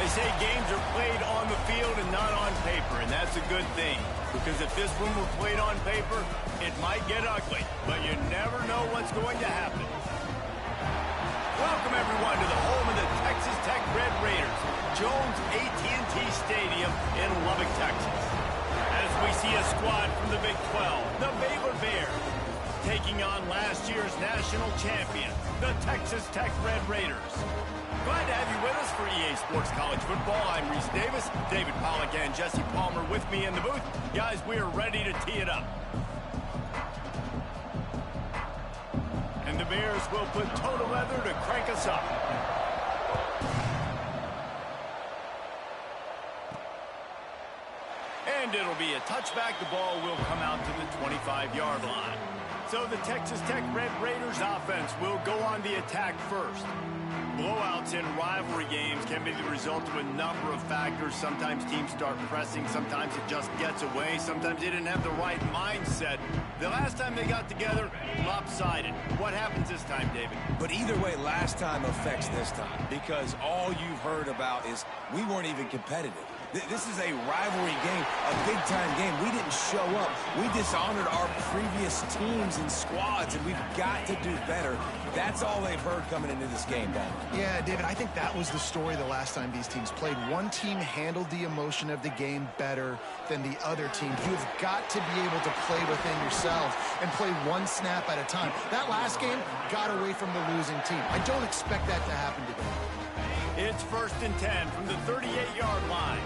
They say games are played on the field and not on paper, and that's a good thing. Because if this one were played on paper, it might get ugly, but you never know what's going to happen. Welcome, everyone, to the home of the Texas Tech Red Raiders, Jones AT&T Stadium in Lubbock, Texas. As we see a squad from the Big 12, the Baylor Bears, taking on last year's national champion, the Texas Tech Red Raiders. Glad to have you with us for EA Sports College Football. I'm Reese Davis, David Pollack and Jesse Palmer with me in the booth. Guys, we are ready to tee it up. And the Bears will put toe to leather to crank us up. And it'll be a touchback. The ball will come out to the 25-yard line. So the Texas Tech Red Raiders offense will go on the attack first. Blowouts in rivalry games can be the result of a number of factors. Sometimes teams start pressing. Sometimes it just gets away. Sometimes they didn't have the right mindset. The last time they got together, lopsided. What happens this time, David? But either way, last time affects this time because all you've heard about is we weren't even competitive. This is a rivalry game, a big-time game. We didn't show up. We dishonored our previous teams and squads, and we've got to do better. That's all they've heard coming into this game, Bob. Yeah, David, I think that was the story the last time these teams played. One team handled the emotion of the game better than the other team. You've got to be able to play within yourself and play one snap at a time. That last game got away from the losing team. I don't expect that to happen today. It's 1st and 10 from the 38-yard line.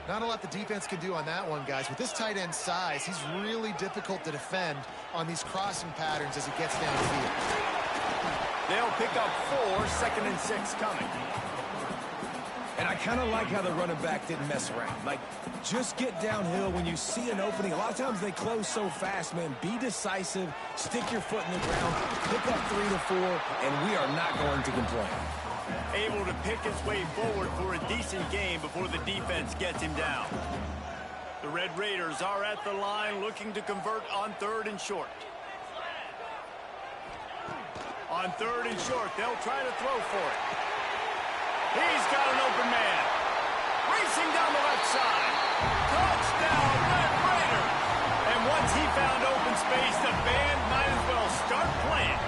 Not a lot the defense can do on that one, guys. With this tight end size, he's really difficult to defend on these crossing patterns as he gets downfield. They'll pick up 4, 2nd and 6 coming. And I kind of like how the running back didn't mess around. Like, just get downhill when you see an opening. A lot of times they close so fast, man. Be decisive, stick your foot in the ground, pick up 3 to 4, and we are not going to complain. Able to pick his way forward for a decent game before the defense gets him down. The Red Raiders are at the line looking to convert on 3rd and short. On 3rd and short, they'll try to throw for it. He's got an open man. Racing down the left side. Touchdown, Red Raiders! And once he found open space, the band might as well start playing.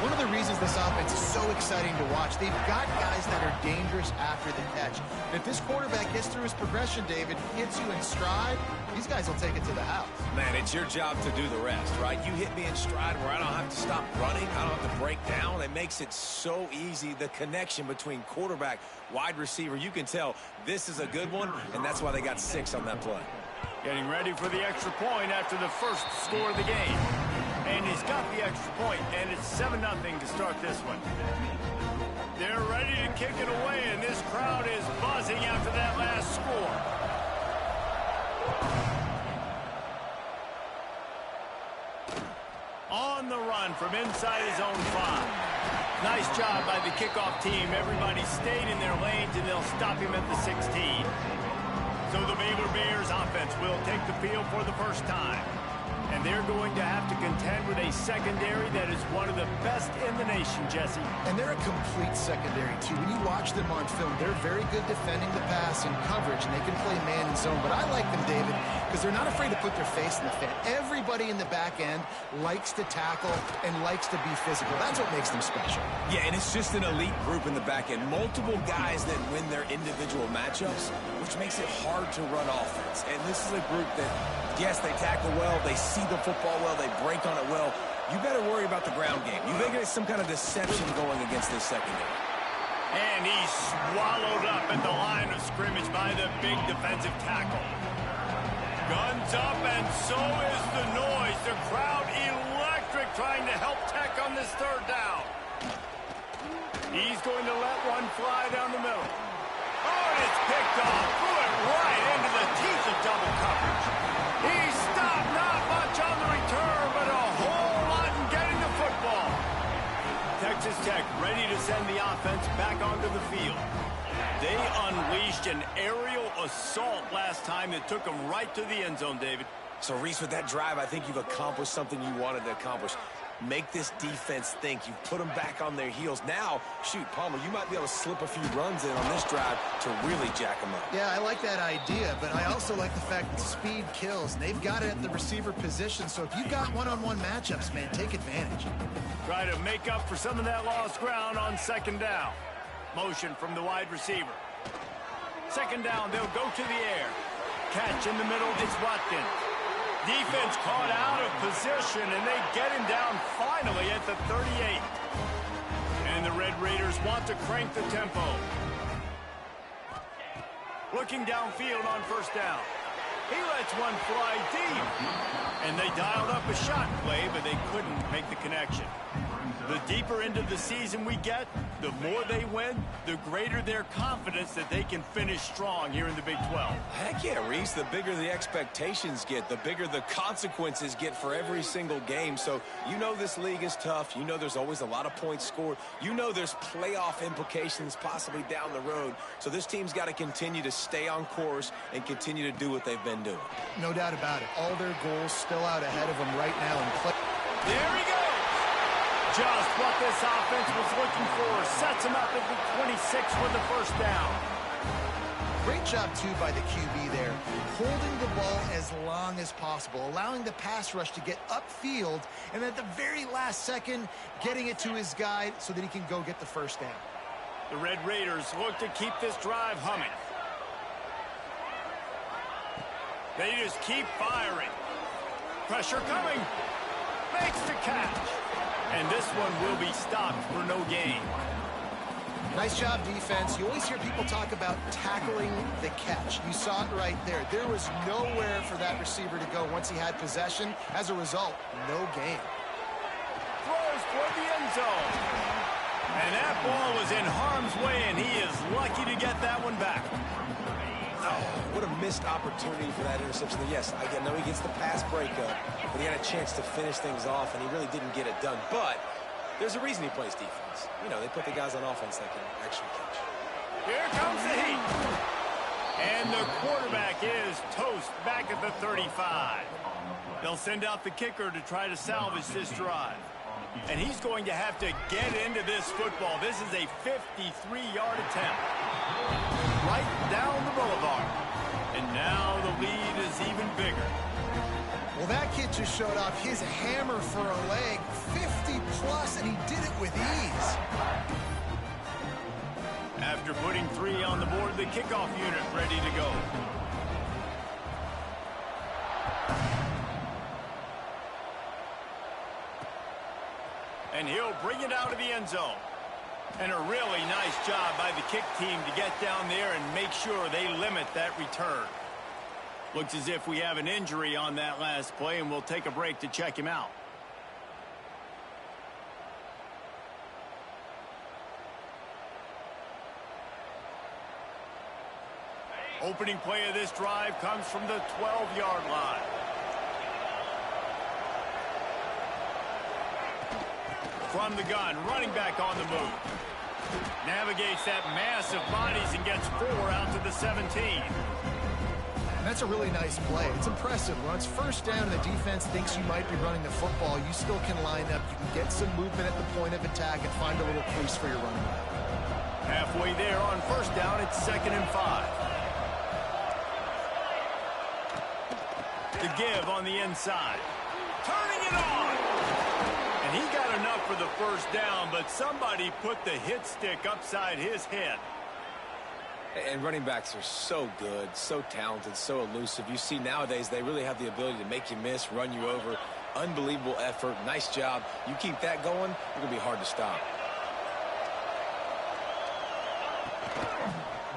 One of the reasons this offense is so exciting to watch, they've got guys that are dangerous after the catch. And if this quarterback gets through his progression, David, hits you in stride, these guys will take it to the house. Man, it's your job to do the rest, right? You hit me in stride where I don't have to stop running. I don't have to break down. It makes it so easy, the connection between quarterback, wide receiver. You can tell this is a good one, and that's why they got 6 on that play. Getting ready for the extra point after the first score of the game. And he's got the extra point, and it's 7-0 to start this one. They're ready to kick it away, and this crowd is buzzing after that last score. On the run from inside his own 5. Nice job by the kickoff team. Everybody stayed in their lanes, and they'll stop him at the 16. So the Baylor Bears offense will take the field for the first time. And they're going to have to contend with a secondary that is one of the best in the nation, Jesse. And they're a complete secondary, too. When you watch them on film, they're very good defending the pass and coverage, and they can play man and zone. But I like them, David, because they're not afraid to put their face in the fan. Everybody in the back end likes to tackle and likes to be physical. That's what makes them special. Yeah, and it's just an elite group in the back end. Multiple guys that win their individual matchups, which makes it hard to run offense. And this is a group that, yes, they tackle well, they see the football well, they break on it well. You better worry about the ground game. You think there's some kind of deception going against this secondary. And he's swallowed up at the line of scrimmage by the big defensive tackle. Guns up, and so is the noise. The crowd electric trying to help Tech on this 3rd down. He's going to let one fly down the middle. Oh, and it's picked off. Threw it right into the teeth of double coverage. He stopped, not much on the return, but a whole lot in getting the football. Texas Tech ready to send the offense back onto the field. They unleashed an aerial assault last time that took them right to the end zone, David. So, Reese, with that drive, I think you've accomplished something you wanted to accomplish. make this defense think. You've put them back on their heels. Now, shoot, Palmer, you might be able to slip a few runs in on this drive to really jack them up. Yeah, I like that idea, but I also like the fact that speed kills. And they've got it at the receiver position, so if you've got one-on-one matchups, man, take advantage. Try to make up for some of that lost ground on second down. Motion from the wide receiver. Second down, they'll go to the air. Catch in the middle, it's Watkins. Defense caught out of position, and they get him down finally at the 38. And the Red Raiders want to crank the tempo. Looking downfield on first down. He lets one fly deep. And they dialed up a shot play, but they couldn't make the connection. The deeper into the season we get, the more they win, the greater their confidence that they can finish strong here in the Big 12. Heck yeah, Reese. The bigger the expectations get, the bigger the consequences get for every single game. So you know this league is tough. You know there's always a lot of points scored. You know there's playoff implications possibly down the road. So this team's got to continue to stay on course and continue to do what they've been doing. No doubt about it. All their goals still out ahead of them right now in play. There he goes. Just what this offense was looking for. Sets him up at the 26 for the first down. Great job, too, by the QB there. Holding the ball as long as possible, allowing the pass rush to get upfield, and at the very last second, getting it to his guy so that he can go get the first down. The Red Raiders look to keep this drive humming. They just keep firing. Pressure coming. Makes the catch. And this one will be stopped for no gain. Nice job, defense. You always hear people talk about tackling the catch. You saw it right there. There was nowhere for that receiver to go once he had possession. As a result, no gain. Throws toward the end zone. And that ball was in harm's way, and he is lucky to get that one back. Oh, what a missed opportunity for that interception. Yes, I know he gets the pass breakup, but he had a chance to finish things off, and he really didn't get it done. But there's a reason he plays defense. You know, they put the guys on offense that can actually catch. Here comes the heat. And the quarterback is toast back at the 35. They'll send out the kicker to try to salvage this drive. And he's going to have to get into this football. This is a 53-yard attempt. Right down the boulevard. And now the lead is even bigger. Well, that kid just showed off his hammer for a leg, 50-plus, and he did it with ease. After putting 3 on the board, the kickoff unit ready to go. And he'll bring it out of the end zone. And a really nice job by the kick team to get down there and make sure they limit that return. Looks as if we have an injury on that last play, and we'll take a break to check him out. Opening play of this drive comes from the 12-yard line. From the gun, running back on the move. Navigates that mass of bodies and gets 4 out to the 17. And that's a really nice play. It's impressive. When it's first down and the defense thinks you might be running the football, you still can line up. You can get some movement at the point of attack and find a little crease for your running back. Halfway there on first down, it's 2nd and 5. The give on the inside. Turning it on! And he got enough for the first down, but somebody put the hit stick upside his head. And running backs are so good, so talented, so elusive. You see nowadays they really have the ability to make you miss, run you over. Unbelievable effort. Nice job. You keep that going, it's going to be hard to stop.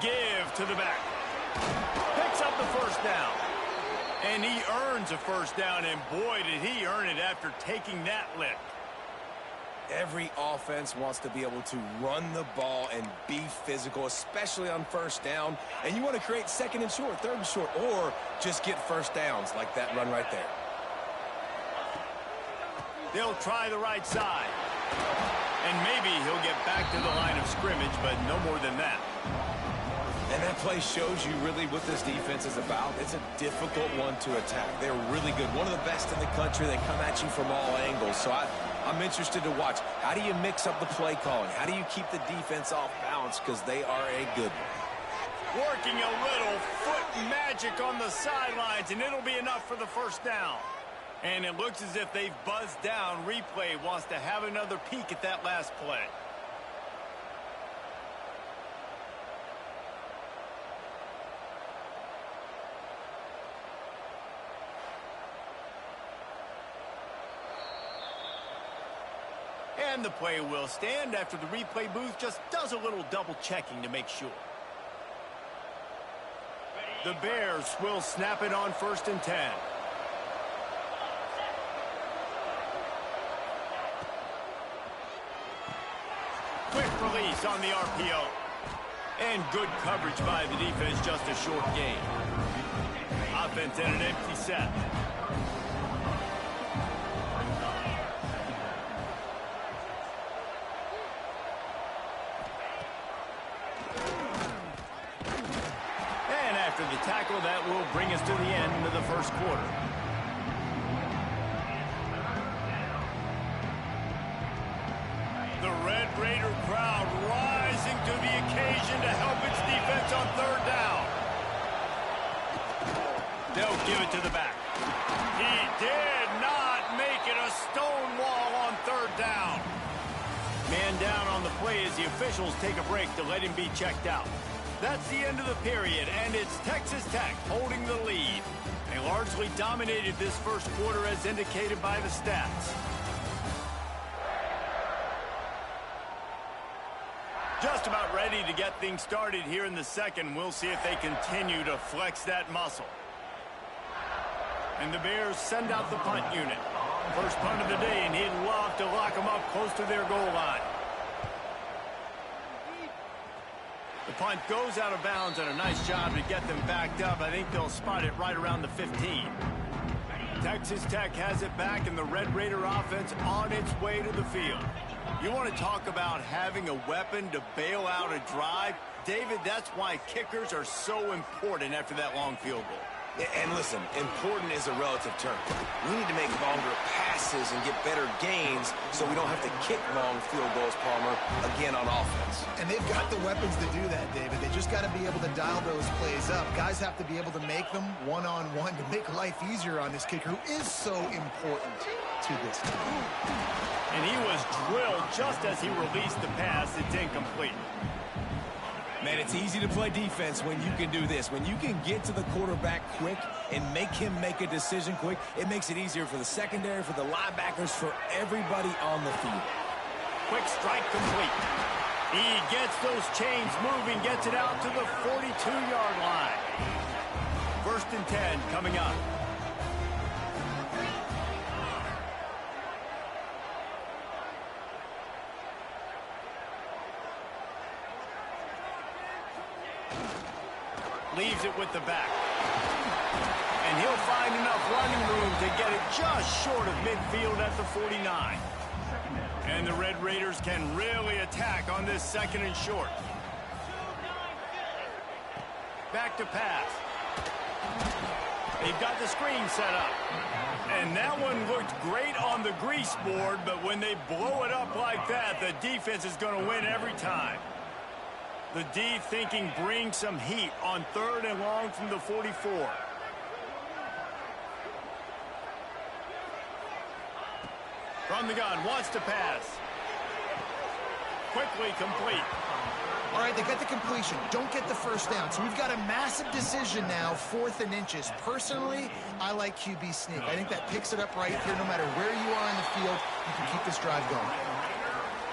Give to the back. Picks up the first down. And he earns a first down, and boy, did he earn it after taking that lick. Every offense wants to be able to run the ball and be physical, especially on first down. And you want to create 2nd and short, 3rd and short, or just get first downs like that run right there. They'll try the right side. And maybe he'll get back to the line of scrimmage, but no more than that. And that play shows you really what this defense is about. It's a difficult one to attack. They're really good. One of the best in the country. They come at you from all angles. So I'm interested to watch. How do you mix up the play calling? How do you keep the defense off balance? Because they are a good one. Working a little foot magic on the sidelines, and it'll be enough for the first down. And it looks as if they've buzzed down. Replay wants to have another peek at that last play. And the play will stand after the replay booth just does a little double checking to make sure. The Bears will snap it on 1st and 10. Quick release on the RPO. And good coverage by the defense, just a short gain. Offense in an empty set. After the tackle, that will bring us to the end of the first quarter. The Red Raider crowd rising to the occasion to help its defense on 3rd down. They'll give it to the back. He did not make it a stone wall on 3rd down. Man down on the play as the officials take a break to let him be checked out. That's the end of the period, and it's Texas Tech holding the lead. They largely dominated this first quarter as indicated by the stats. Just about ready to get things started here in the second. We'll see if they continue to flex that muscle. And the Bears send out the punt unit. First punt of the day, and he'd love to lock them up close to their goal line. The punt goes out of bounds, and a nice job to get them backed up. I think they'll spot it right around the 15. Texas Tech has it back, and the Red Raider offense on its way to the field. You want to talk about having a weapon to bail out a drive? David, that's why kickers are so important after that long field goal. And listen, important is a relative term. We need to make longer passes and get better gains so we don't have to kick long field goals, Palmer, again on offense. And they've got the weapons to do that, David. They just got to be able to dial those plays up. Guys have to be able to make them one-on-one to make life easier on this kicker who is so important to this team. And he was drilled just as he released the pass. It's incomplete. Man, it's easy to play defense when you can do this. When you can get to the quarterback quick and make him make a decision quick, it makes it easier for the secondary, for the linebackers, for everybody on the field. Quick strike complete. He gets those chains moving, gets it out to the 42-yard line. 1st and 10 coming up. Leaves it with the back. And he'll find enough running room to get it just short of midfield at the 49. And the Red Raiders can really attack on this 2nd and short. Back to pass. They've got the screen set up. And that one looked great on the grease board, but when they blow it up like that, the defense is going to win every time. The D thinking bring some heat on 3rd and long from the 44. From the gun, wants to pass. Quickly complete. All right, they get the completion. Don't get the first down. So we've got a massive decision now, 4th and inches. Personally, I like QB sneak. I think that picks it up right here. No matter where you are in the field, you can keep this drive going.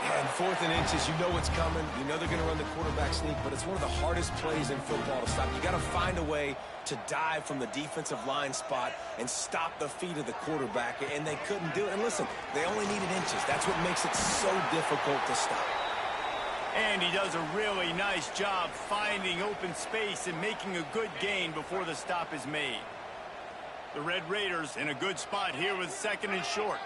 And 4th and inches, you know what's coming. You know they're going to run the quarterback sneak, but it's one of the hardest plays in football to stop. You got to find a way to dive from the defensive line spot and stop the feet of the quarterback, and they couldn't do it. And listen, they only needed inches. That's what makes it so difficult to stop. And he does a really nice job finding open space and making a good gain before the stop is made. The Red Raiders in a good spot here with 2nd and short.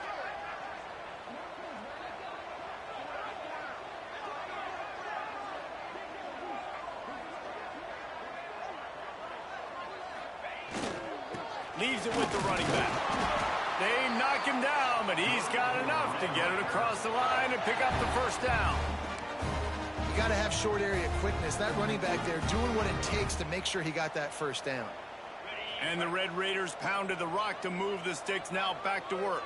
Leaves it with the running back. They knock him down, but he's got enough to get it across the line and pick up the first down. You got to have short area quickness. That running back there doing what it takes to make sure he got that first down. And the Red Raiders pounded the rock to move the sticks, now back to work.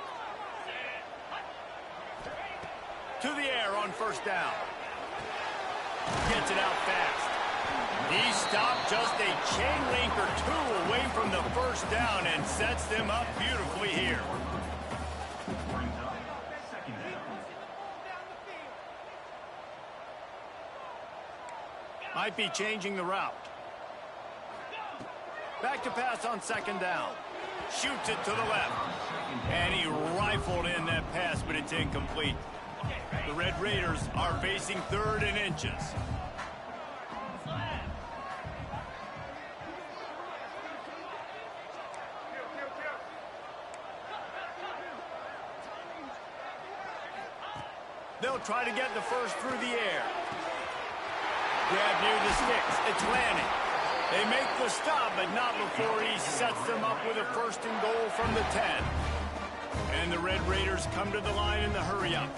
To the air on first down. Gets it out fast. He stopped just a chain link or two away from the first down and sets them up beautifully here. Might be changing the route. Back to pass on second down. Shoots it to the left. And he rifled in that pass, but it's incomplete. The Red Raiders are facing 3rd and inches. They'll try to get the first through the air. Grab near the sticks. It's landing. They make the stop, but not before he sets them up with a 1st and goal from the 10. And the Red Raiders come to the line in the hurry-up.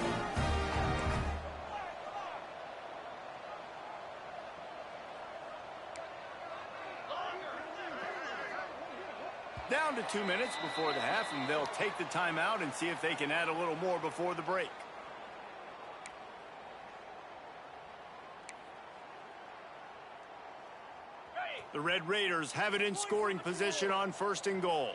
Down to 2 minutes before the half, and they'll take the timeout and see if they can add a little more before the break. The Red Raiders have it in scoring position on 1st and goal.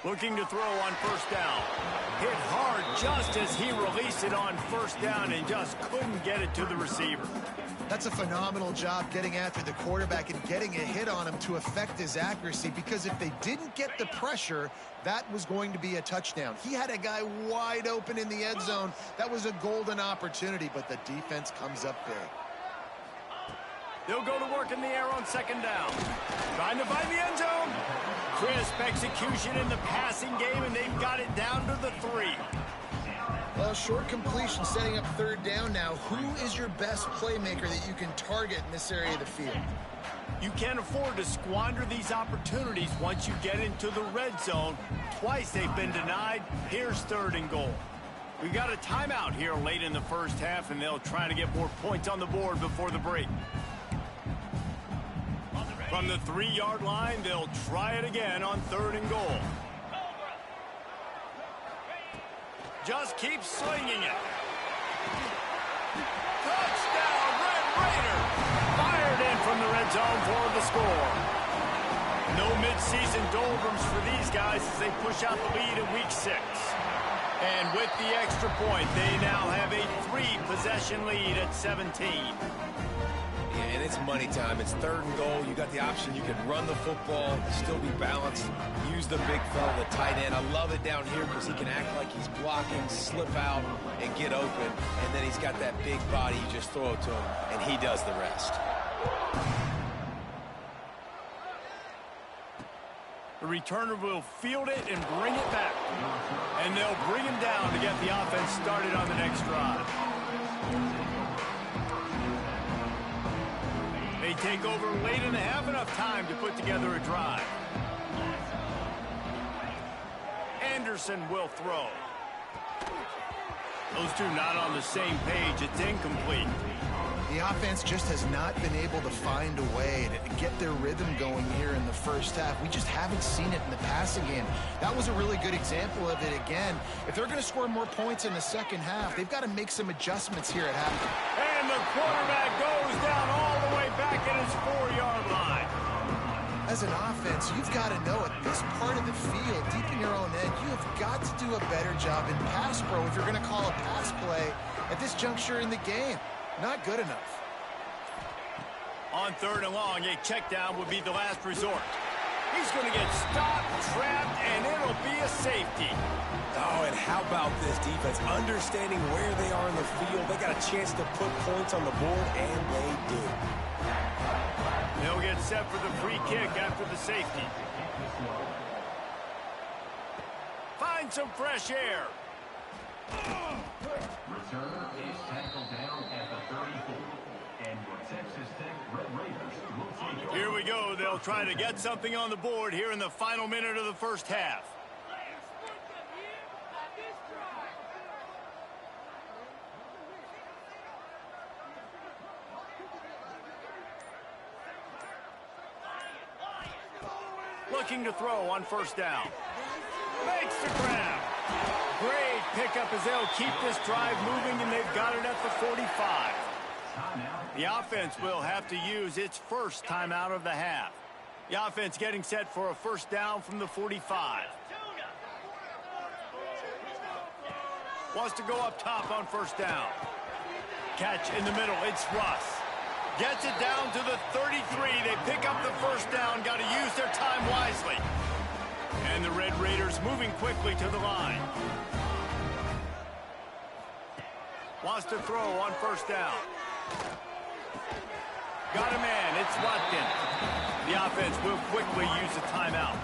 Looking to throw on first down. Hit hard just as he released it on first down and just couldn't get it to the receiver. That's a phenomenal job getting after the quarterback and getting a hit on him to affect his accuracy, because if they didn't get the pressure, that was going to be a touchdown. He had a guy wide open in the end zone. That was a golden opportunity, but the defense comes up big. They'll go to work in the air on second down. Trying to find the end zone. Crisp execution in the passing game, and they've got it down to the 3. Well, short completion setting up 3rd down now. Who is your best playmaker that you can target in this area of the field? You can't afford to squander these opportunities once you get into the red zone. Twice they've been denied. Here's 3rd and goal. We got a timeout here late in the first half, and they'll try to get more points on the board before the break. From the 3-yard line, they'll try it again on 3rd and goal. Just keep slinging it. Touchdown, Red Raider! Fired in from the red zone for the score. No midseason doldrums for these guys as they push out the lead in week 6. And with the extra point, they now have a 3-possession lead at 17. Yeah, and it's money time. It's 3rd and goal. You got the option. You can run the football, still be balanced, use the big fella, the tight end. I love it down here because he can act like he's blocking, slip out, and get open. And then he's got that big body. You just throw it to him, and he does the rest. The returner will field it and bring it back. And they'll bring him down to get the offense started on the next drive. They take over late and have enough time to put together a drive. Anderson will throw. Those two not on the same page. It's incomplete. The offense just has not been able to find a way to get their rhythm going here in the first half. We just haven't seen it in the passing game. That was a really good example of it again. If they're going to score more points in the second half, they've got to make some adjustments here at halftime. And the quarterback goes down all the way back at his 4-yard line. As an offense, you've got to know at this part of the field, deep in your own end, you have got to do a better job in pass pro if you're going to call a pass play at this juncture in the game. Not good enough. On 3rd and long, a check down would be the last resort. He's going to get stopped, trapped, and it'll be a safety. Oh, and how about this defense? Understanding where they are in the field. They got a chance to put points on the board, and they do. They'll get set for the free kick after the safety. Find some fresh air. Returner is tackled down at the 34. And your Texas Tech Red Raiders will take over. Here we go. They'll try to get something on the board here in the final minute of the first half. Looking to throw on first down. Makes the grab. Great pickup as they'll keep this drive moving, and they've got it at the 45. The offense will have to use its first timeout of the half. The offense getting set for a first down from the 45. Wants to go up top on first down. Catch in the middle. It's Russ. Gets it down to the 33. They pick up the first down. Got to use their time wisely. And the Red Raiders moving quickly to the line. Wants to throw on first down. Got a man. It's Watkins. The offense will quickly use a timeout.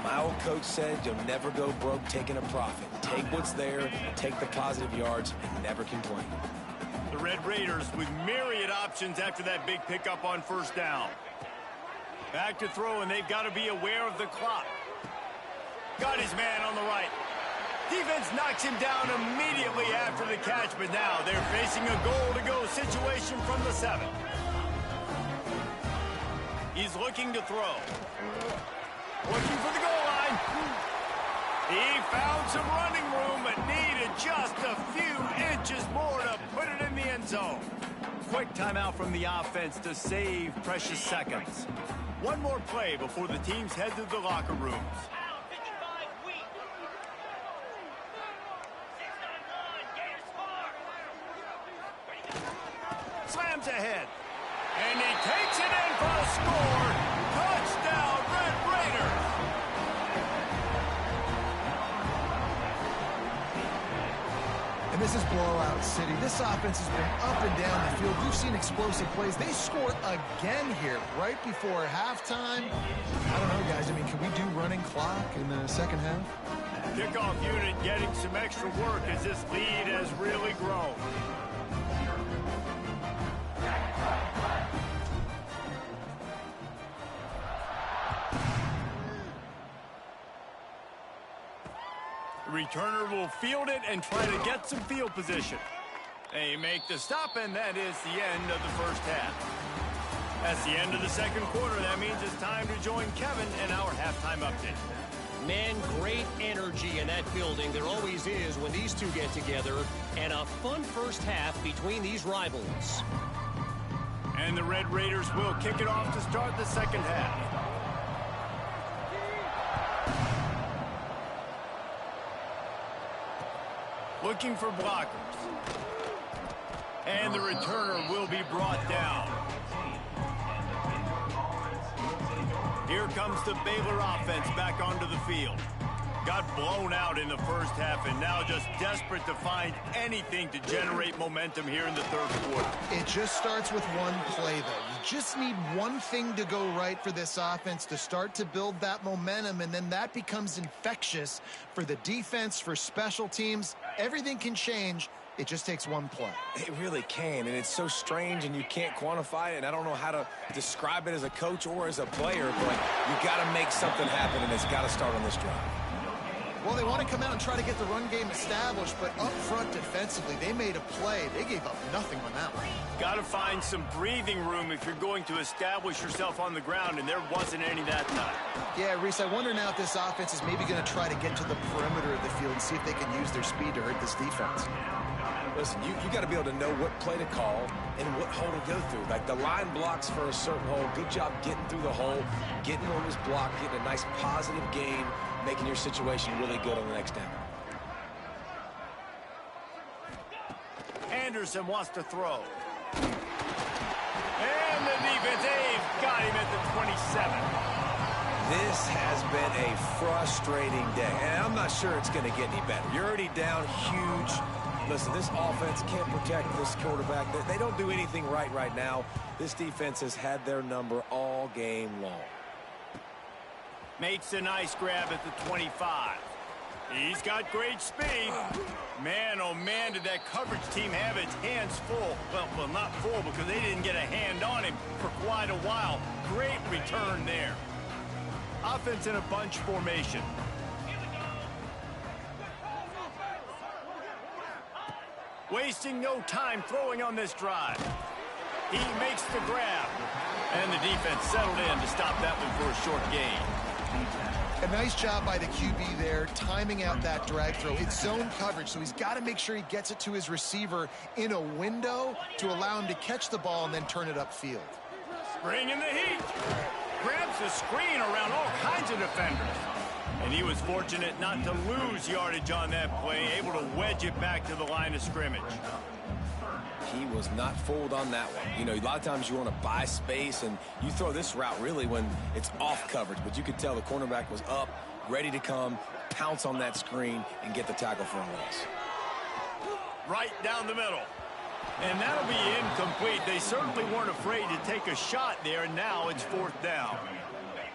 My old coach said you'll never go broke taking a profit. Take what's there, take the positive yards, and never complain. The Red Raiders with myriad options after that big pickup on first down. Back to throw, and they've got to be aware of the clock. Got his man on the right. Defense knocks him down immediately after the catch, but now they're facing a goal-to-go situation from the 7. He's looking to throw. Looking for the goal line. He found some running room, but needed just a few inches more to put it in the end zone. Quick timeout from the offense to save precious seconds. One more play before the teams head to the locker rooms. Slams ahead. And he takes it in for a score. Touchdown, Red Raiders. And this is blowout city. This offense has been up and down the field. You've seen explosive plays. They score again here right before halftime. I don't know, guys. I mean, can we do running clock in the second half? Kickoff unit getting some extra work as this lead has really grown. The returner will field it and try to get some field position. They make the stop, and that is the end of the first half. That's the end of the second quarter. That means it's time to join Kevin in our halftime update. Man, great energy in that building. There always is when these two get together. And a fun first half between these rivals. And the Red Raiders will kick it off to start the second half. Looking for blockers. And the returner will be brought down. Here comes the Baylor offense back onto the field. Got blown out in the first half and now just desperate to find anything to generate momentum here in the third quarter. It just starts with one play, though. You just need one thing to go right for this offense to start to build that momentum, and then that becomes infectious for the defense, for special teams. Everything can change. It just takes one play. It really can, and it's so strange, and you can't quantify it, and I don't know how to describe it as a coach or as a player, but you got to make something happen, and it's got to start on this drive. Well, they want to come out and try to get the run game established, but up front defensively, they made a play. They gave up nothing on that one. Got to find some breathing room if you're going to establish yourself on the ground, and there wasn't any that time. Yeah, Reese, I wonder now if this offense is maybe going to try to get to the perimeter of the field and see if they can use their speed to hurt this defense. Listen, you got to be able to know what play to call and what hole to go through. Like the line blocks for a certain hole. Good job getting through the hole, getting what was blocked, getting a nice positive gain, making your situation really good on the next down. Anderson wants to throw. And the defense, they've got him at the 27. This has been a frustrating day, and I'm not sure it's going to get any better. You're already down huge. Listen, this offense can't protect this quarterback. They don't do anything right now. This defense has had their number all game long. Makes a nice grab at the 25. He's got great speed. Man, oh man, did that coverage team have its hands full. Well, not full because they didn't get a hand on him for quite a while. Great return there. Offense in a bunch formation. Wasting no time throwing on this drive. He makes the grab. And the defense settled in to stop that one for a short gain. A nice job by the QB there, timing out that drag throw. It's zone coverage, so he's got to make sure he gets it to his receiver in a window to allow him to catch the ball and then turn it upfield. Bringing the heat. Grabs the screen around all kinds of defenders. And he was fortunate not to lose yardage on that play, able to wedge it back to the line of scrimmage. He was not fooled on that one. You know, a lot of times you want to buy space, and you throw this route really when it's off coverage. But you could tell the cornerback was up, ready to come, pounce on that screen, and get the tackle for a loss. Right down the middle. And that'll be incomplete. They certainly weren't afraid to take a shot there, and now it's 4th down.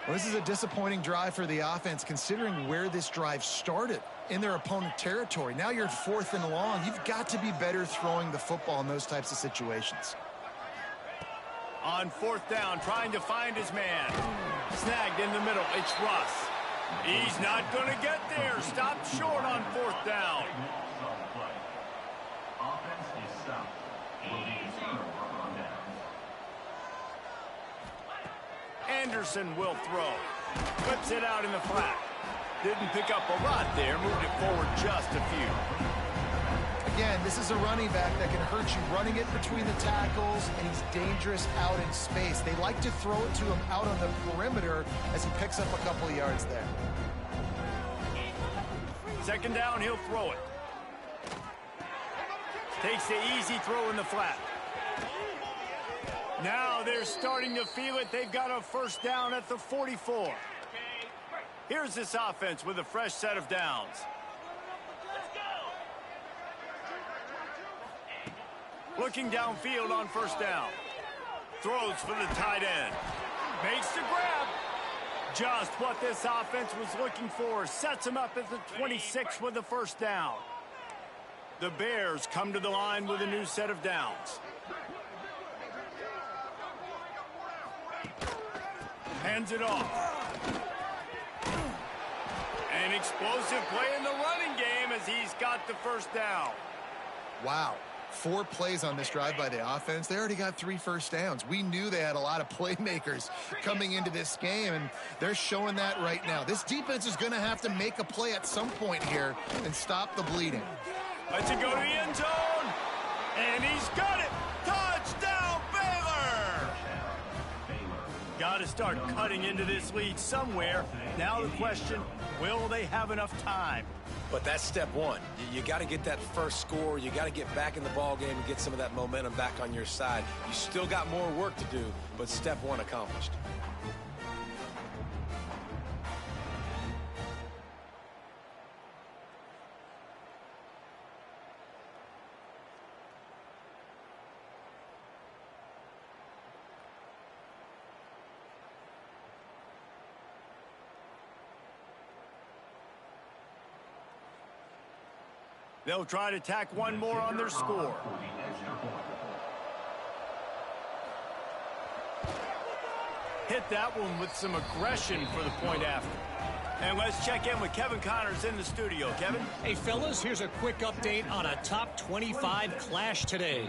Well, this is a disappointing drive for the offense, considering where this drive started in their opponent territory. Now you're 4th and long. You've got to be better throwing the football in those types of situations. On 4th down, trying to find his man. Snagged in the middle. It's Russ. He's not going to get there. Stopped short on 4th down. Offense is stopped. Will be a zero on down. Anderson will throw. Puts it out in the flat. Didn't pick up a lot there. Moved it forward just a few. Again, this is a running back that can hurt you running it between the tackles, and he's dangerous out in space. They like to throw it to him out on the perimeter as he picks up a couple of yards there. 2nd down, he'll throw it. Takes the easy throw in the flat. Now they're starting to feel it. They've got a 1st down at the 44. Here's this offense with a fresh set of downs. Looking downfield on 1st down. Throws for the tight end. Makes the grab. Just what this offense was looking for. Sets him up at the 26 with the 1st down. The Bears come to the line with a new set of downs. Hands it off. An explosive play in the running game as he's got the 1st down. Wow. 4 plays on this drive by the offense. They already got 3 first downs. We knew they had a lot of playmakers coming into this game, and they're showing that right now. This defense is going to have to make a play at some point here and stop the bleeding. Let's it go to the end zone. And he's got it. Touchdown, Baylor! Got to start cutting into this lead somewhere. Now the question, will they have enough time? But that's step one. You got to get that first score. You got to get back in the ball game and get some of that momentum back on your side. You still got more work to do, but step one accomplished. They'll try to tack one more on their score. Hit that one with some aggression for the point after. And let's check in with Kevin Connors in the studio. Kevin? Hey, fellas, here's a quick update on a top 25 clash today.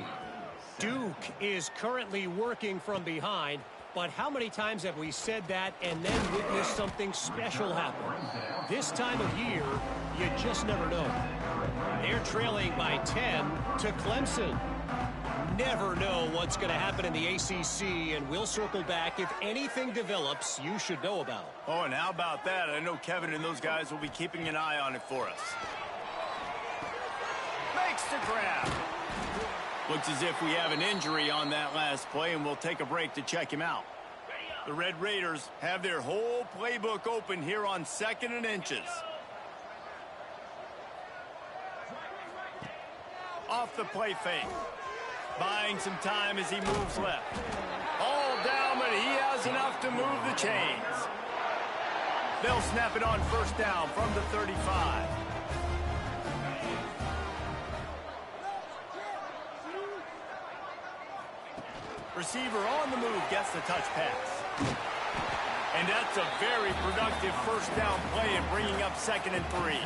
Duke is currently working from behind, but how many times have we said that and then witnessed something special happen? This time of year, you just never know. They're trailing by 10 to Clemson. Never know what's going to happen in the ACC, and we'll circle back if anything develops you should know about. Oh, and how about that? I know Kevin and those guys will be keeping an eye on it for us. Makes the grab. Looks as if we have an injury on that last play, and we'll take a break to check him out. The Red Raiders have their whole playbook open here on 2nd and inches. Off the play fake. Buying some time as he moves left. All down, but he has enough to move the chains. They'll snap it on 1st down from the 35. Receiver on the move gets the touch pass. And that's a very productive first down play and bringing up 2nd and 3.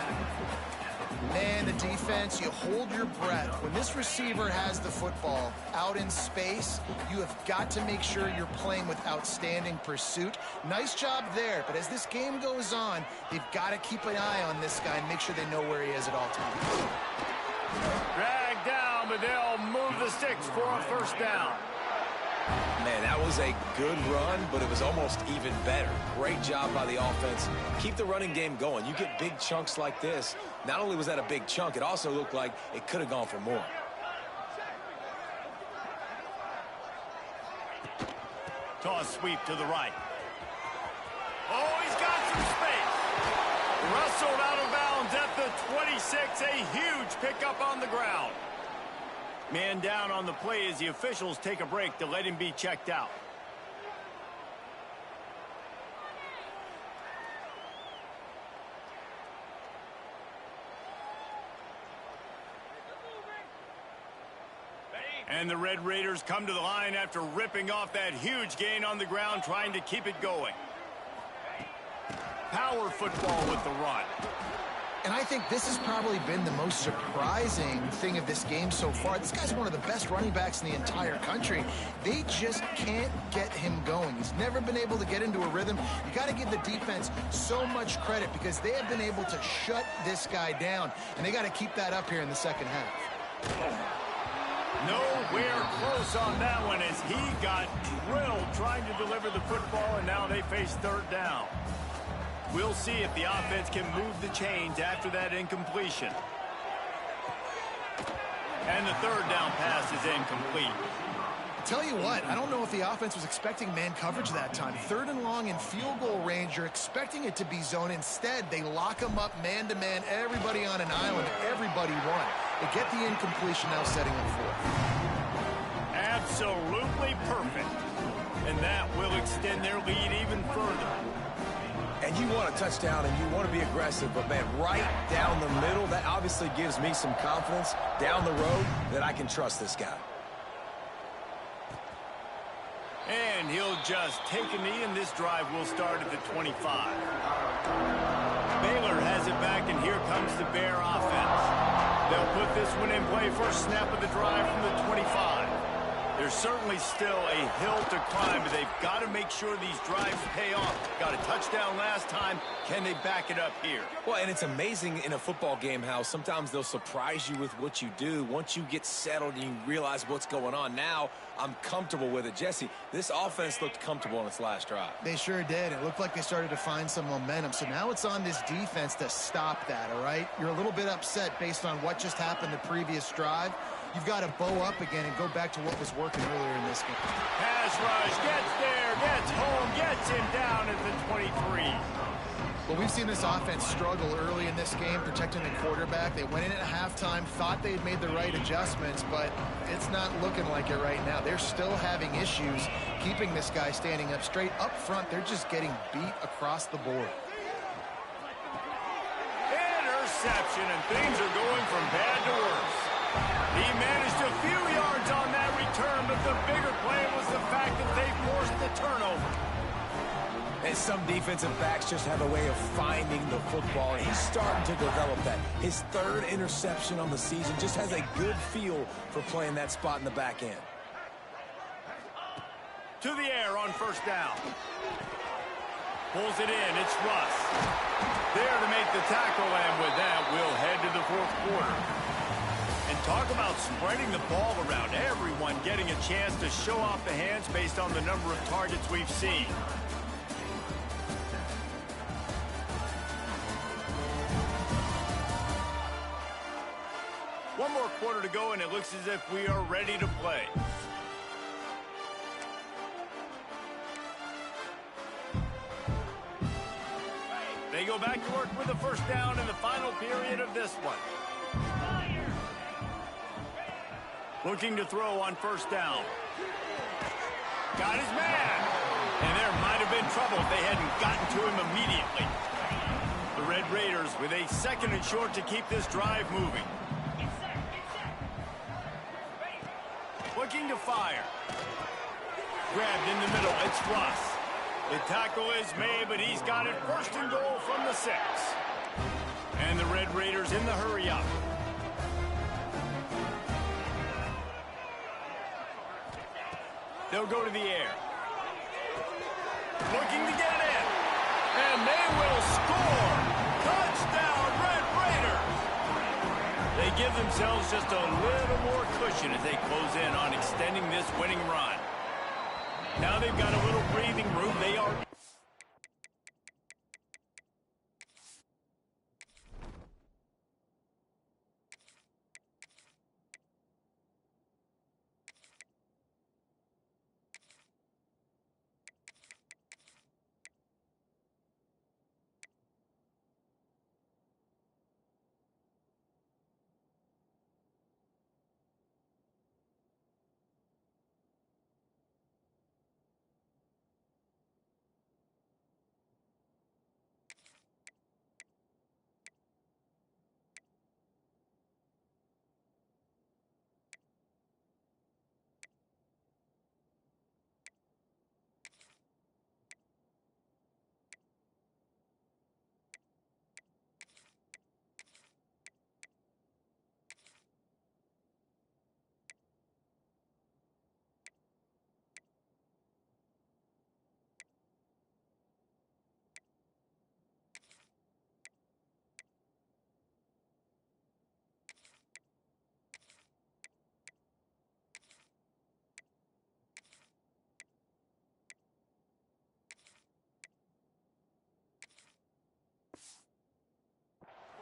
Man, the defense, you hold your breath. When this receiver has the football out in space, you have got to make sure you're playing with outstanding pursuit. Nice job there, but as this game goes on, they've got to keep an eye on this guy and make sure they know where he is at all times. Dragged down, but they'll move the sticks for a first down. Man, that was a good run, but it was almost even better. Great job by the offense. Keep the running game going. You get big chunks like this. Not only was that a big chunk, it also looked like it could have gone for more. Toss sweep to the right. Oh, he's got some space. Wrestled out of bounds at the 26. A huge pickup on the ground. Man down on the play as the officials take a break to let him be checked out. And the Red Raiders come to the line after ripping off that huge gain on the ground, trying to keep it going. Power football with the run. And I think this has probably been the most surprising thing of this game so far. This guy's one of the best running backs in the entire country. They just can't get him going. He's never been able to get into a rhythm. You got to give the defense so much credit because they have been able to shut this guy down, and they got to keep that up here in the second half. Nowhere close on that one as he got drilled trying to deliver the football, and now they face third down. We'll see if the offense can move the chains after that incompletion. And the third down pass is incomplete. Tell you what, I don't know if the offense was expecting man coverage that time. 3rd and long in field goal range, you're expecting it to be zone. Instead, they lock them up man-to-man, everybody on an island, everybody won. They get the incompletion, now setting them forth. Absolutely perfect. And that will extend their lead even further. And you want a touchdown and you want to be aggressive, but man, right down the middle, that obviously gives me some confidence down the road that I can trust this guy. And he'll just take a knee, and this drive will start at the 25. Baylor has it back, and here comes the Bear offense. They'll put this one in play first snap of the drive from the 25. There's certainly still a hill to climb, but they've got to make sure these drives pay off. Got a touchdown last time. Can they back it up here? Well, and it's amazing in a football game how sometimes they'll surprise you with what you do. Once you get settled and you realize what's going on, now I'm comfortable with it. Jesse, this offense looked comfortable on its last drive. They sure did. It looked like they started to find some momentum. So now it's on this defense to stop that, all right? You're a little bit upset based on what just happened the previous drive. You've got to bow up again and go back to what was working earlier in this game. Pass rush, gets there, gets home, gets him down at the 23. Well, we've seen this offense struggle early in this game, protecting the quarterback. They went in at halftime, thought they had made the right adjustments, but it's not looking like it right now. They're still having issues keeping this guy standing up straight. Up front, they're just getting beat across the board. Interception, and things are going from bad to worse. He managed a few yards on that return, but the bigger play was the fact that they forced the turnover. And some defensive backs just have a way of finding the football, and he's starting to develop that. His 3rd interception on the season, just has a good feel for playing that spot in the back end. To the air on first down. Pulls it in, it's Russ. There to make the tackle, and with that, we'll head to the 4th quarter. And talk about spreading the ball around. Everyone getting a chance to show off the hands based on the number of targets we've seen. One more quarter to go, and it looks as if we are ready to play. They go back to work with a first down in the final period of this one. Looking to throw on first down. Got his man. And there might have been trouble if they hadn't gotten to him immediately. The Red Raiders with a 2nd and short to keep this drive moving. Looking to fire. Grabbed in the middle. It's Russ. The tackle is made, but he's got it first and goal from the 6. And the Red Raiders in the hurry up. They'll go to the air. Looking to get it in. And they will score. Touchdown, Red Raiders. They give themselves just a little more cushion as they close in on extending this winning run. Now they've got a little breathing room. They are...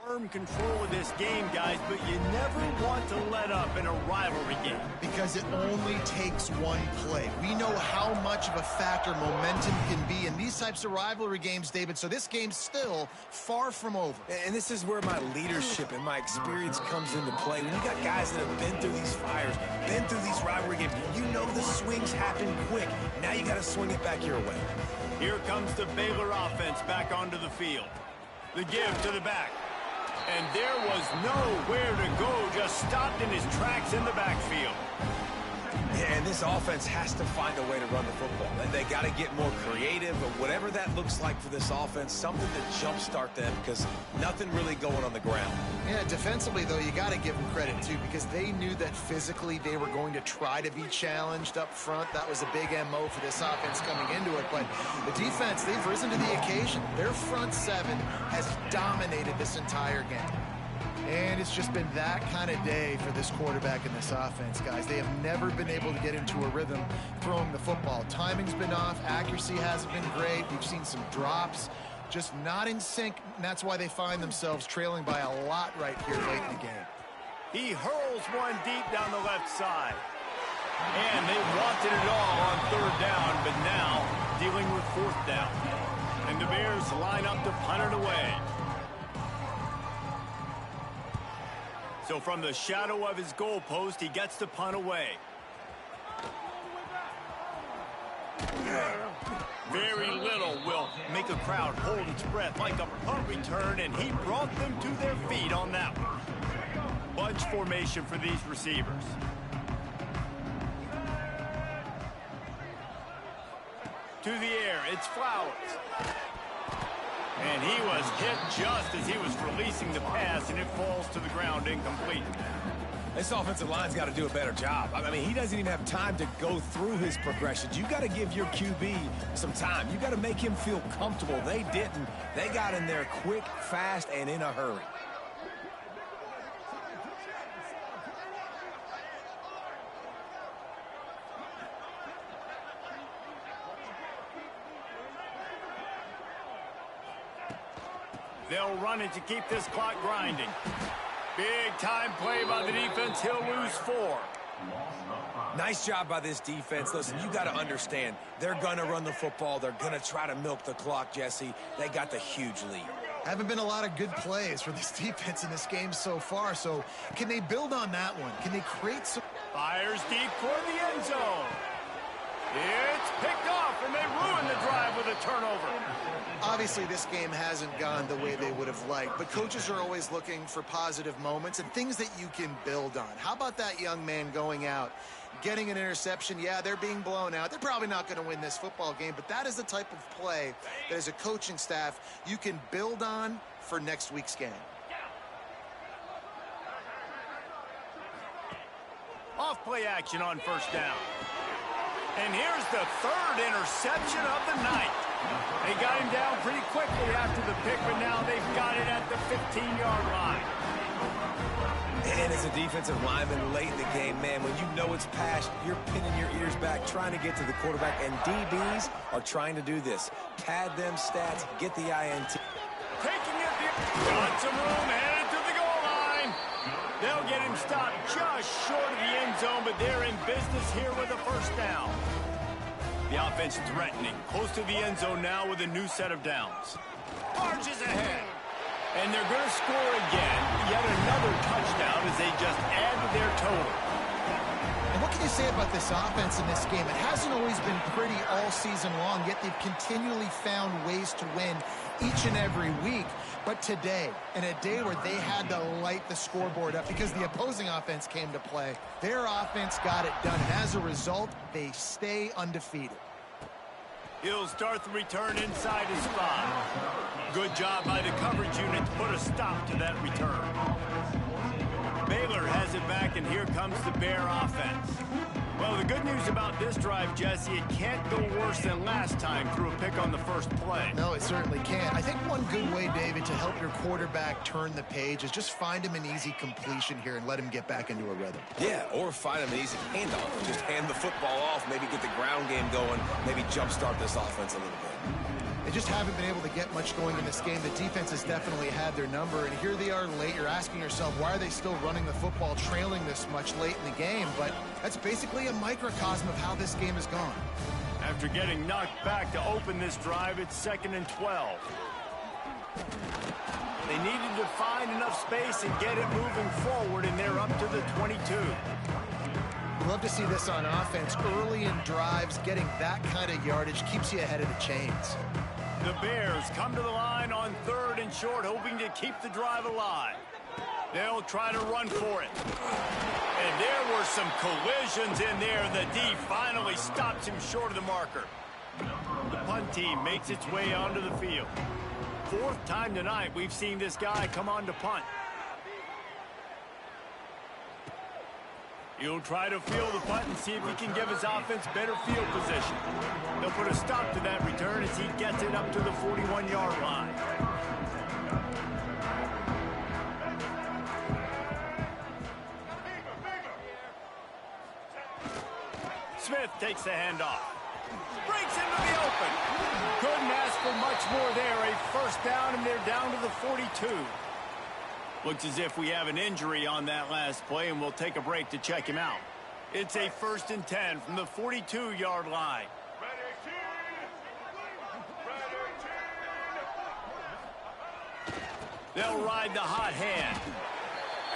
Firm control of this game, guys, but you never want to let up in a rivalry game. Because it only takes one play. We know how much of a factor momentum can be in these types of rivalry games, David, so this game's still far from over. And this is where my leadership and my experience comes into play. When you got guys that have been through these fires, been through these rivalry games, you know the swings happen quick. Now you got to swing it back your way. Here comes the Baylor offense back onto the field. The give to the back. And there was nowhere to go, just stopped in his tracks in the backfield. Yeah, and this offense has to find a way to run the football. They got to get more creative, but whatever that looks like for this offense, something to jumpstart them because nothing really going on the ground. Yeah, defensively, though, you got to give them credit, too, because they knew that physically they were going to try to be challenged up front. That was a big MO for this offense coming into it. But the defense, they've risen to the occasion. Their front 7 has dominated this entire game. And it's just been that kind of day for this quarterback and this offense, guys. They have never been able to get into a rhythm throwing the football. Timing's been off. Accuracy hasn't been great. We've seen some drops. Just not in sync, and that's why they find themselves trailing by a lot right here late in the game. He hurls one deep down the left side. And they wanted it all on 3rd down, but now dealing with 4th down. And the Bears line up to punt it away. So from the shadow of his goalpost, he gets the punt away. Very little will make a crowd hold its breath like a punt return, and he brought them to their feet on that one. Bunch formation for these receivers. To the air, it's Flowers. And he was hit just as he was releasing the pass, and it falls to the ground incomplete. This offensive line's got to do a better job. I mean, he doesn't even have time to go through his progressions. You got to give your QB some time. You got to make him feel comfortable. They didn't. They got in there quick, fast, and in a hurry. They'll run it to keep this clock grinding. Big time play by the defense. He'll lose 4. Nice job by this defense. Listen, you got to understand, they're going to run the football. They're going to try to milk the clock, Jesse. They got the huge lead. Haven't been a lot of good plays for this defense in this game so far, so can they build on that one? Can they create some... Fires deep for the end zone. It's picked off, and they ruin the drive with a turnover. Obviously, this game hasn't gone the way they would have liked, but coaches are always looking for positive moments and things that you can build on. How about that young man going out getting an interception. Yeah, they're being blown out. They're probably not going to win this football game, but that is the type of play that as a coaching staff you can build on for next week's game. Off play action on first down. And here's the third interception of the night. They got him down pretty quickly after the pick, but now they've got it at the 15-yard line. And as a defensive lineman late in the game, man, when you know it's passed, you're pinning your ears back, trying to get to the quarterback, and DBs are trying to do this. Pad them stats, get the INT. Taking it, got some room, headed to the goal line. They'll get him stopped just short of the end zone, but they're in business here with a first down. The offense threatening, close to the end zone now with a new set of downs. Marches ahead. And they're going to score again. Yet another touchdown as they just add to their total. And what can you say about this offense in this game? It hasn't always been pretty all season long, yet they've continually found ways to win each and every week. But today, in a day where they had to light the scoreboard up because the opposing offense came to play, their offense got it done. And as a result, they stay undefeated. He'll start the return inside his spot. Good job by the coverage unit to put a stop to that return. Baylor has it back, and here comes the Bear offense. Well, the good news about this drive, Jesse, it can't go worse than last time through a pick on the first play. No, it certainly can't. I think one good way, David, to help your quarterback turn the page is just find him an easy completion here and let him get back into a rhythm. Yeah, or find him an easy handoff. Just hand the football off, maybe get the ground game going, maybe jumpstart this offense a little bit. They just haven't been able to get much going in this game. The defense has definitely had their number, and here they are late. You're asking yourself, why are they still running the football, trailing this much late in the game? But that's basically a microcosm of how this game has gone. After getting knocked back to open this drive, it's 2nd and 12. They needed to find enough space and get it moving forward, and they're up to the 22. We'd love to see this on offense. Early in drives, getting that kind of yardage keeps you ahead of the chains. The Bears come to the line on 3rd and short, hoping to keep the drive alive. They'll try to run for it. And there were some collisions in there. The D finally stops him short of the marker. The punt team makes its way onto the field. 4th time tonight we've seen this guy come on to punt. He'll try to field the punt and see if he can give his offense better field position. They'll put a stop to that return as he gets it up to the 41-yard line. Smith takes the handoff. Breaks into the open. Couldn't ask for much more there. A first down, and they're down to the 42. Looks as if we have an injury on that last play, and we'll take a break to check him out. It's a 1st and 10 from the 42-yard line. They'll ride the hot hand.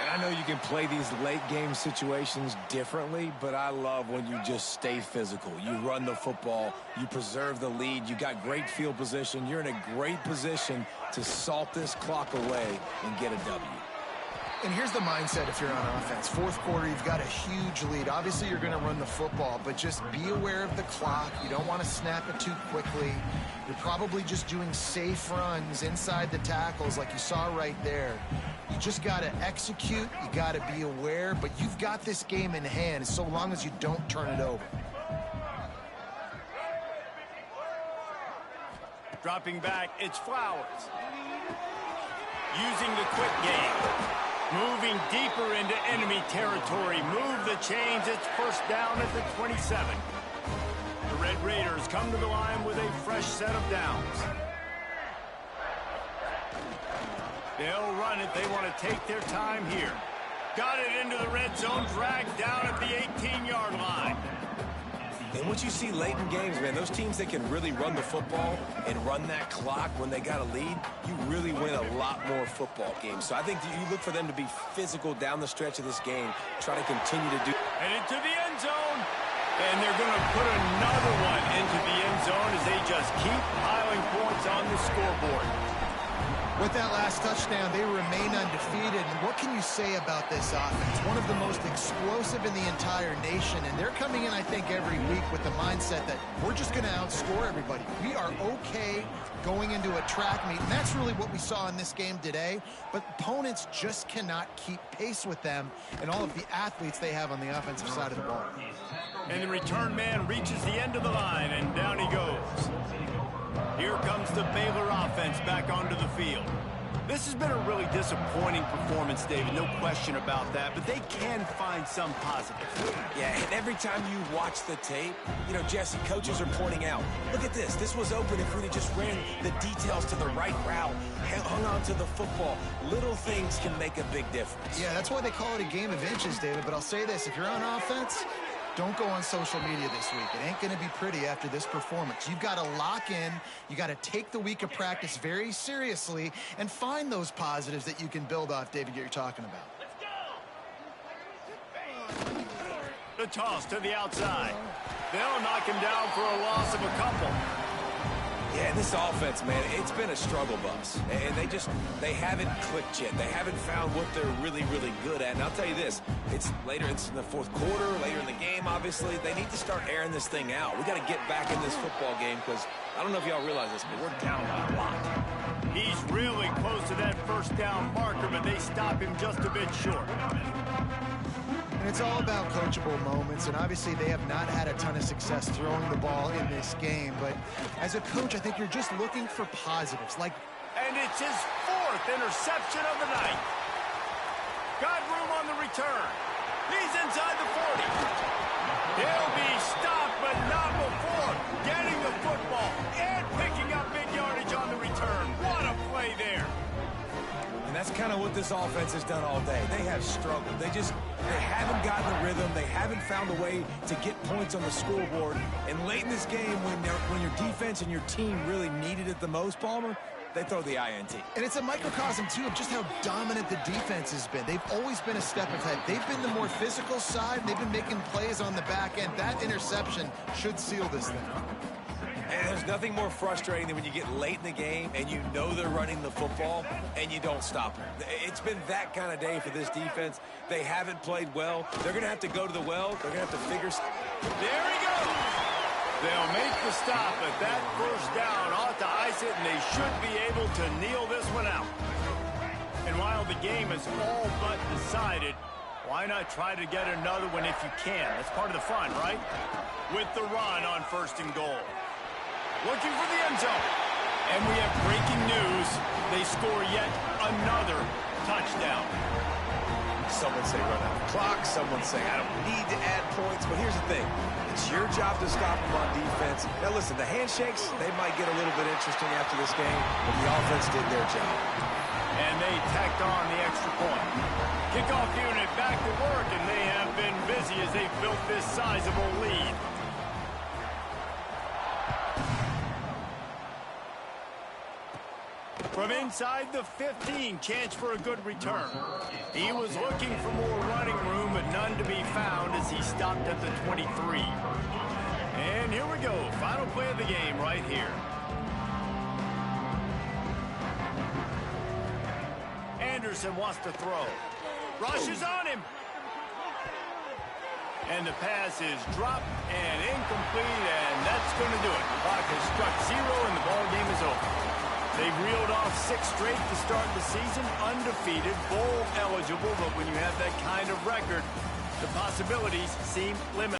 And I know you can play these late game situations differently, but I love when you just stay physical. You run the football, you preserve the lead, you got great field position, you're in a great position to salt this clock away and get a W. And here's the mindset if you're on offense. 4th quarter, you've got a huge lead. Obviously, you're going to run the football, but just be aware of the clock. You don't want to snap it too quickly. You're probably just doing safe runs inside the tackles like you saw right there. You just got to execute. You got to be aware, but you've got this game in hand so long as you don't turn it over. Dropping back, it's Flowers. Using the quick game. Moving deeper into enemy territory. Move the chains. It's first down at the 27. The Red Raiders come to the line with a fresh set of downs. They'll run it. They want to take their time here. Got it into the red zone. Dragged down at the 18-yard line. And what you see late in games, man, those teams that can really run the football and run that clock when they got a lead, you really win a lot more football games. So I think you look for them to be physical down the stretch of this game, try to continue to do. And into the end zone. And they're going to put another one into the end zone as they just keep piling points on the scoreboard. With that last touchdown, they remain undefeated. And what can you say about this offense? One of the most explosive in the entire nation. And they're coming in, I think, every week with the mindset that we're just going to outscore everybody. We are okay going into a track meet. And that's really what we saw in this game today. But opponents just cannot keep pace with them and all of the athletes they have on the offensive side of the ball. And the return man reaches the end of the line, and down he goes. Here comes the Baylor offense back onto the field. This has been a really disappointing performance, David, no question about that, but they can find some positives. Yeah, and every time you watch the tape, you know, Jesse, coaches are pointing out, look at this. This was open if we'd have just ran the details to the right route, hung on to the football. Little things can make a big difference. Yeah, that's why they call it a game of inches, David, but I'll say this. If you're on offense, don't go on social media this week. It ain't going to be pretty after this performance. You've got to lock in. You got to take the week of practice very seriously and find those positives that you can build off, David, you're talking about. The toss to the outside. They'll knock him down for a loss of a couple. Yeah, this offense, man, it's been a struggle bus. And they haven't clicked yet. They haven't found what they're really, really good at. And I'll tell you this, it's in the fourth quarter, later in the game, obviously. They need to start airing this thing out. We got to get back in this football game because I don't know if y'all realize this, but we're down by a lot. He's really close to that first down marker, but they stop him just a bit short. And it's all about coachable moments, and obviously they have not had a ton of success throwing the ball in this game. But as a coach, I think you're just looking for positives. And it's his fourth interception of the night. Got room on the return. He's inside the 40. He'll be stopped, but not before getting the football and picking up big yardage on the return. What a play there. And that's kind of what this offense has done all day. They have struggled. They haven't gotten a rhythm. They haven't found a way to get points on the scoreboard. And late in this game, when your defense and your team really needed it the most, Palmer, they throw the INT. And it's a microcosm, too, of just how dominant the defense has been. They've always been a step ahead. They've been the more physical side. They've been making plays on the back end. That interception should seal this thing. And there's nothing more frustrating than when you get late in the game and you know they're running the football and you don't stop them. It's been that kind of day for this defense. They haven't played well. They're going to have to go to the well. They're going to have to figure. There he goes. They'll make the stop, but that first down ought to ice it, and they should be able to kneel this one out. And while the game is all but decided, why not try to get another one if you can? That's part of the fun, right? With the run on first and goal. Looking for the end zone. And we have breaking news. They score yet another touchdown. Someone say run out the clock. Someone say I don't need to add points. But here's the thing. It's your job to stop them on defense. Now, listen, the handshakes, they might get a little bit interesting after this game, but the offense did their job. And they tacked on the extra point. Kickoff unit back to work, and they have been busy as they built this sizable lead. From inside the 15, chance for a good return. He was looking for more running room, but none to be found as he stopped at the 23. And here we go, final play of the game right here. Anderson wants to throw. Rushes on him. And the pass is dropped and incomplete, and that's going to do it. The clock has struck 0, and the ball game is over. They've reeled off 6 straight to start the season, undefeated, bowl eligible, but when you have that kind of record, the possibilities seem limited.